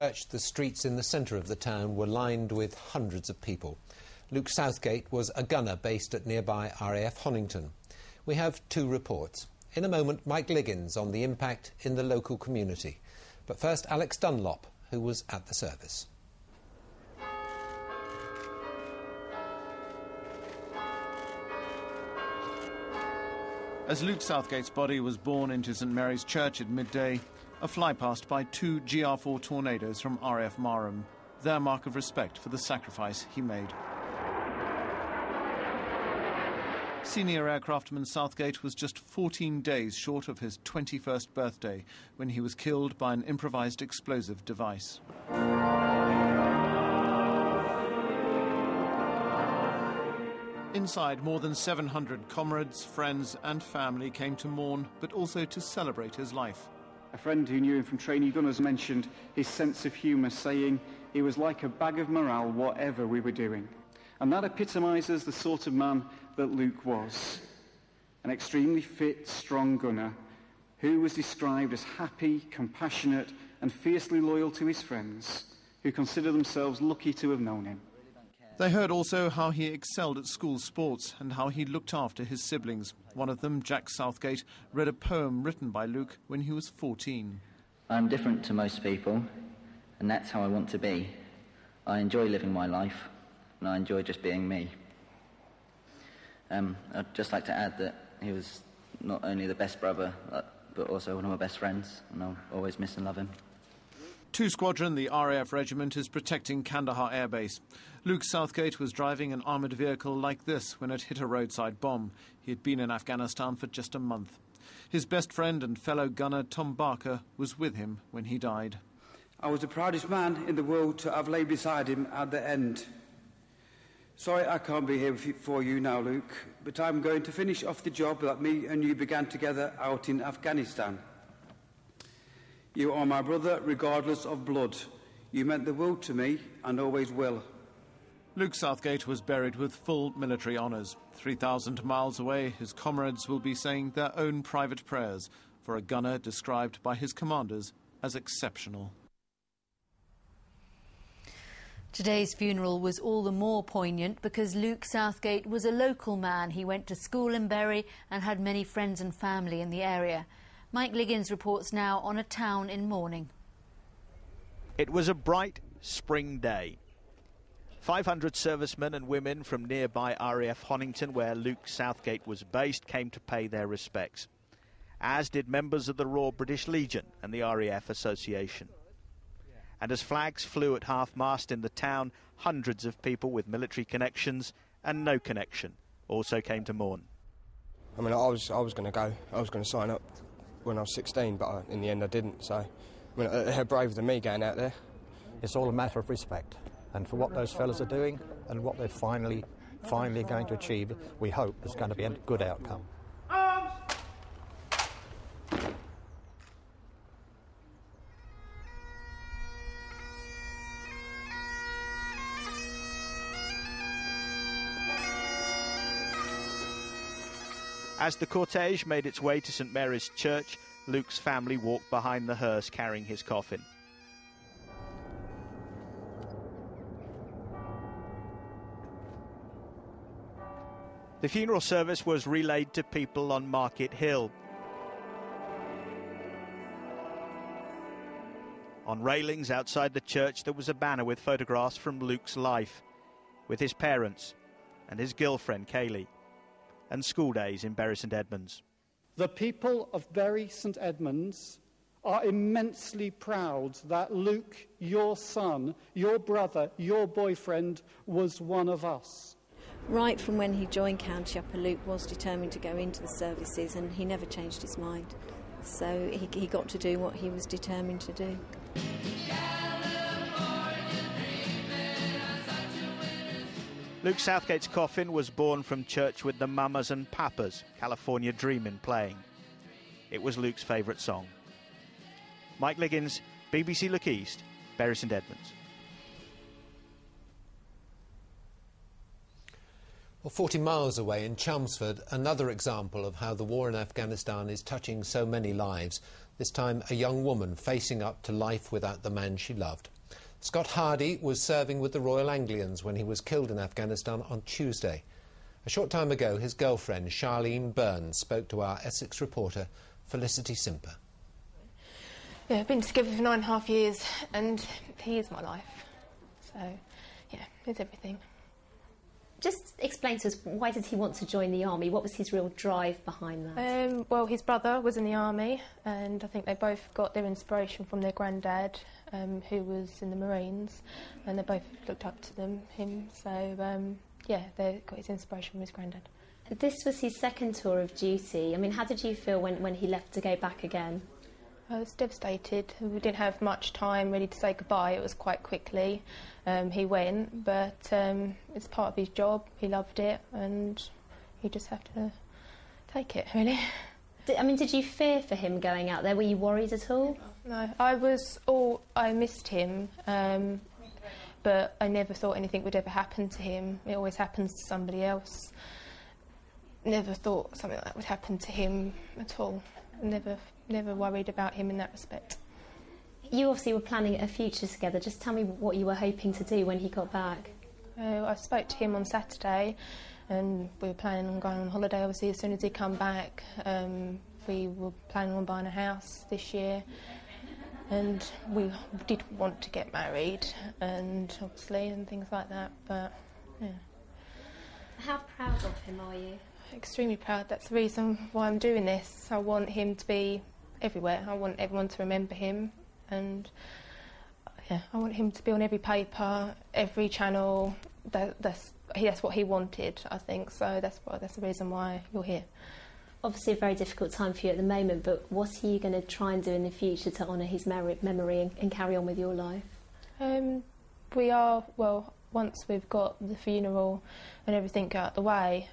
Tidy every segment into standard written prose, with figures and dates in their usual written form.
The streets in the centre of the town were lined with hundreds of people. Luke Southgate was a gunner based at nearby RAF Honington. We have two reports. In a moment, Mike Liggins on the impact in the local community. But first, Alex Dunlop, who was at the service. As Luke Southgate's body was borne into St Mary's Church at midday, a fly passed by two GR4 Tornadoes from RAF Marham, their mark of respect for the sacrifice he made. Senior aircraftman Southgate was just 14 days short of his 21st birthday when he was killed by an improvised explosive device. Inside, more than 700 comrades, friends and family came to mourn, but also to celebrate his life. A friend who knew him from trainee gunners mentioned his sense of humour, saying he was like a bag of morale whatever we were doing. And that epitomises the sort of man that Luke was. An extremely fit, strong gunner who was described as happy, compassionate and fiercely loyal to his friends, who consider themselves lucky to have known him. They heard also how he excelled at school sports and how he looked after his siblings. One of them, Jack Southgate, read a poem written by Luke when he was 14. I'm different to most people, and that's how I want to be. I enjoy living my life, and I enjoy just being me. I'd just like to add that he was not only the best brother, but also one of my best friends, and I'll always miss and love him. 2 Squadron, the RAF Regiment, is protecting Kandahar Air Base. Luke Southgate was driving an armoured vehicle like this when it hit a roadside bomb. He had been in Afghanistan for just a month. His best friend and fellow gunner Tom Barker was with him when he died. I was the proudest man in the world to have laid beside him at the end. Sorry I can't be here for you now, Luke, but I'm going to finish off the job that me and you began together out in Afghanistan. You are my brother regardless of blood. You meant the world to me and always will. Luke Southgate was buried with full military honours. 3,000 miles away, his comrades will be saying their own private prayers for a gunner described by his commanders as exceptional. Today's funeral was all the more poignant because Luke Southgate was a local man. He went to school in Bury and had many friends and family in the area. Mike Liggins reports now on a town in mourning. It was a bright spring day. 500 servicemen and women from nearby RAF Honington, where Luke Southgate was based, came to pay their respects, as did members of the Royal British Legion and the RAF Association. And as flags flew at half-mast in the town, hundreds of people with military connections and no connection also came to mourn. I mean, I was going to go. I was going to sign up when I was 16, but in the end I didn't. So, I mean, they're braver than me going out there. It's all a matter of respect, and for what those fellas are doing and what they're finally going to achieve, we hope is going to be a good outcome. As the cortege made its way to St Mary's Church, Luke's family walked behind the hearse carrying his coffin. The funeral service was relayed to people on Market Hill. On railings outside the church there was a banner with photographs from Luke's life, with his parents and his girlfriend Kaylee, and school days in Bury St Edmunds. The people of Bury St Edmunds are immensely proud that Luke, your son, your brother, your boyfriend, was one of us. Right from when he joined County Upper, Luke was determined to go into the services, and he never changed his mind. So he got to do what he was determined to do. Luke Southgate's coffin was borne from church with the Mamas and Papas, California Dreamin' playing. It was Luke's favourite song. Mike Liggins, BBC Look East, Bury St Edmunds. Well, 40 miles away in Chelmsford, another example of how the war in Afghanistan is touching so many lives. This time a young woman facing up to life without the man she loved. Scott Hardy was serving with the Royal Anglians when he was killed in Afghanistan on Tuesday. A short time ago, his girlfriend, Charlene Byrne, spoke to our Essex reporter, Felicity Simper. Yeah, I've been together for 9.5 years, and he is my life. So, yeah, it's everything. Just explain to us, why did he want to join the army? What was his real drive behind that? Well, his brother was in the army, and I think they both got their inspiration from their granddad, who was in the Marines, and they both looked up to him. So, yeah, they got his inspiration from his granddad. This was his second tour of duty. I mean, how did you feel when he left to go back again? I was devastated. We didn't have much time really to say goodbye. It was quite quickly. He went, but it's part of his job. He loved it, and you just have to take it, really. Did you fear for him going out there? Were you worried at all? No, I missed him, but I never thought anything would ever happen to him. It always happens to somebody else. Never thought something like that would happen to him at all. Never worried about him in that respect. You obviously were planning a future together. Just tell me what you were hoping to do when he got back. I spoke to him on Saturday, and we were planning on going on holiday, obviously, as soon as he'd come back. We were planning on buying a house this year, and we did want to get married, and obviously, and things like that, but, yeah. How proud of him are you? Extremely proud. That's the reason why I'm doing this. I want him to be everywhere. I want everyone to remember him, and yeah, I want him to be on every paper, every channel. That's what he wanted, I think. So that's the reason why you're here. Obviously, a very difficult time for you at the moment. But what are you going to try and do in the future to honour his memory and carry on with your life? We are once we've got the funeral and everything out of the way.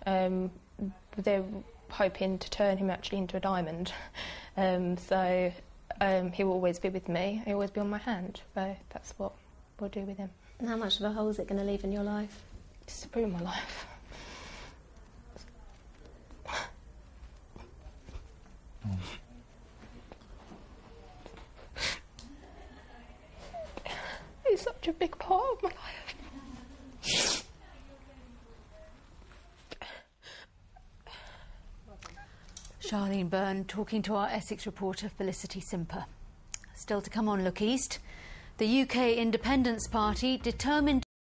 They're hoping to turn him actually into a diamond. So he will always be with me. He'll always be on my hand. So that's what we'll do with him. And how much of a hole is it going to leave in your life? Just to ruin my life. He's such a big part of my life. Charlene Byrne talking to our Essex reporter Felicity Simper. Still to come on Look East, the UK Independence Party determined